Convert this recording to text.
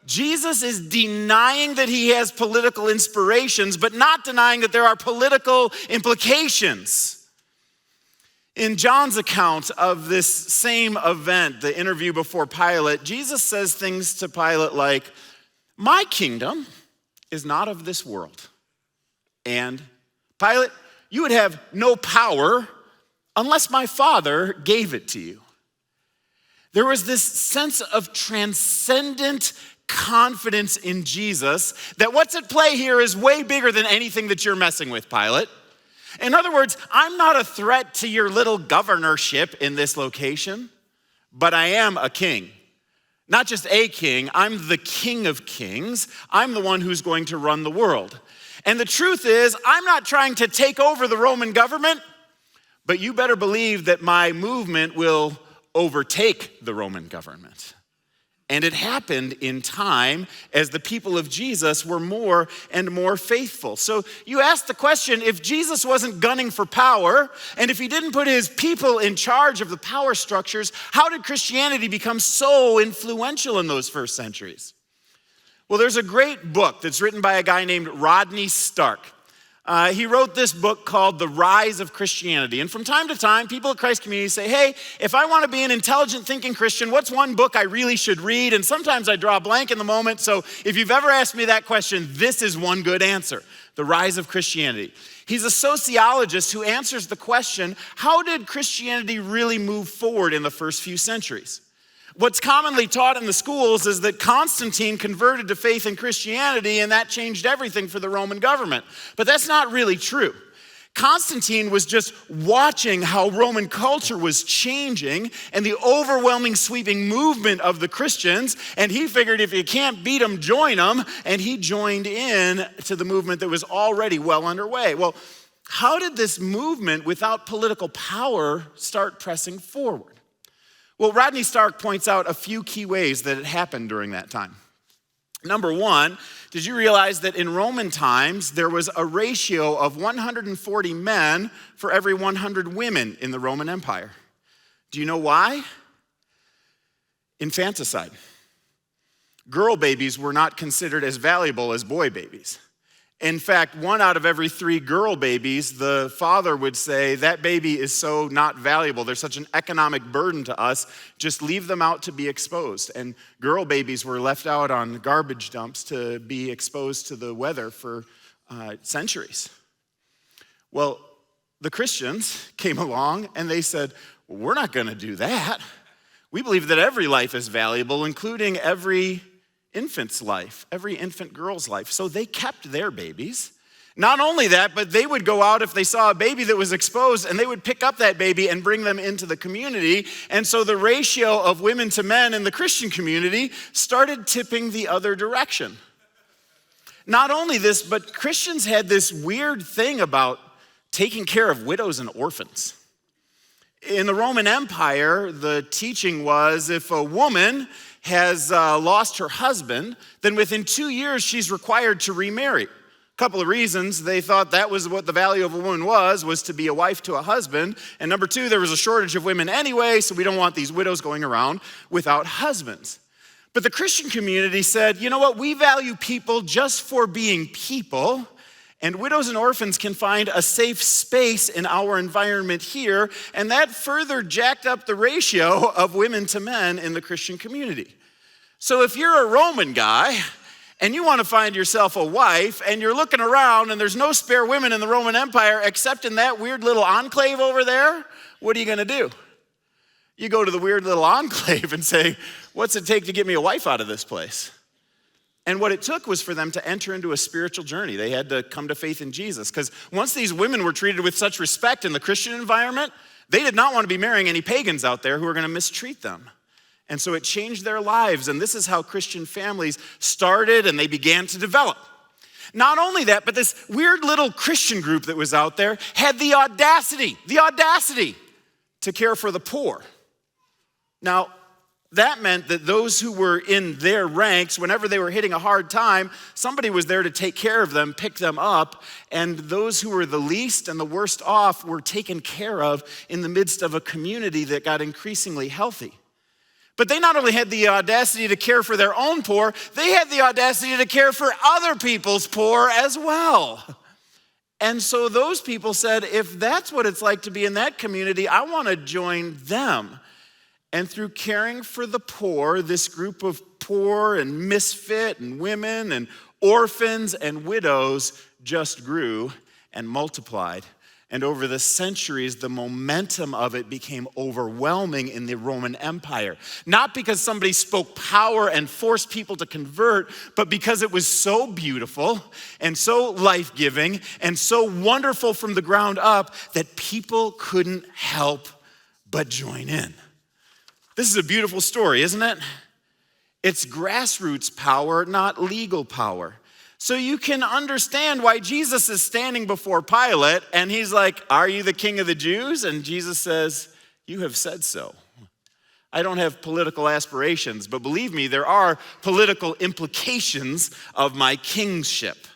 Jesus is denying that he has political inspirations, but not denying that there are political implications. In John's account of this same event, the interview before Pilate, Jesus says things to Pilate like, "My kingdom is not of this world." And Pilate, you would have no power unless my Father gave it to you. There was this sense of transcendent confidence in Jesus that what's at play here is way bigger than anything that you're messing with, Pilate. In other words, I'm not a threat to your little governorship in this location, but I am a king. Not just a king, I'm the King of Kings. I'm the one who's going to run the world. And the truth is, I'm not trying to take over the Roman government, but you better believe that my movement will overtake the Roman government. And it happened in time as the people of Jesus were more and more faithful. So you ask the question, if Jesus wasn't gunning for power, and if he didn't put his people in charge of the power structures, how did Christianity become so influential in those first centuries? Well, there's a great book that's written by a guy named Rodney Stark. He wrote this book called The Rise of Christianity. And from time to time, people at Christ Community say, hey, if I want to be an intelligent thinking Christian, what's one book I really should read? And sometimes I draw a blank in the moment. So if you've ever asked me that question, this is one good answer, The Rise of Christianity. He's a sociologist who answers the question, how did Christianity really move forward in the first few centuries? What's commonly taught in the schools is that Constantine converted to faith in Christianity and that changed everything for the Roman government. But that's not really true. Constantine was just watching how Roman culture was changing and the overwhelming sweeping movement of the Christians, and he figured if you can't beat them, join them, and he joined in to the movement that was already well underway. Well, how did this movement without political power start pressing forward? Well, Rodney Stark points out a few key ways that it happened during that time. Number one, did you realize that in Roman times, there was a ratio of 140 men for every 100 women in the Roman Empire? Do you know why? Infanticide. Girl babies were not considered as valuable as boy babies. In fact, 1 out of every 3 girl babies, the father would say, that baby is so not valuable. They're such an economic burden to us. Just leave them out to be exposed. And girl babies were left out on garbage dumps to be exposed to the weather for centuries. Well, the Christians came along and they said, well, we're not going to do that. We believe that every life is valuable, including every infant's life, every infant girl's life. So they kept their babies. Not only that, but they would go out if they saw a baby that was exposed and they would pick up that baby and bring them into the community. And so the ratio of women to men in the Christian community started tipping the other direction. Not only this, but Christians had this weird thing about taking care of widows and orphans. In the Roman Empire, the teaching was if a woman has lost her husband, then within 2 years, she's required to remarry. A couple of reasons. They thought that was what the value of a woman was to be a wife to a husband. And number 2, there was a shortage of women anyway, so we don't want these widows going around without husbands. But the Christian community said, you know what, we value people just for being people, and widows and orphans can find a safe space in our environment here, and that further jacked up the ratio of women to men in the Christian community. So if you're a Roman guy and you want to find yourself a wife and you're looking around and there's no spare women in the Roman Empire except in that weird little enclave over there, what are you going to do? You go to the weird little enclave and say, what's it take to get me a wife out of this place? And what it took was for them to enter into a spiritual journey. They had to come to faith in Jesus. Because once these women were treated with such respect in the Christian environment, they did not want to be marrying any pagans out there who were going to mistreat them. And so it changed their lives. And this is how Christian families started and they began to develop. Not only that, but this weird little Christian group that was out there had the audacity to care for the poor. Now, that meant that those who were in their ranks, whenever they were hitting a hard time, somebody was there to take care of them, pick them up, and those who were the least and the worst off were taken care of in the midst of a community that got increasingly healthy. But they not only had the audacity to care for their own poor, they had the audacity to care for other people's poor as well. And so those people said, if that's what it's like to be in that community, I want to join them. And through caring for the poor, this group of poor and misfit and women and orphans and widows just grew and multiplied. And over the centuries, the momentum of it became overwhelming in the Roman Empire. Not because somebody spoke power and forced people to convert, but because it was so beautiful and so life-giving and so wonderful from the ground up that people couldn't help but join in. This is a beautiful story, isn't it? It's grassroots power, not legal power. So you can understand why Jesus is standing before Pilate and he's like, "Are you the king of the Jews?" And Jesus says, "You have said so." I don't have political aspirations, but believe me, there are political implications of my kingship.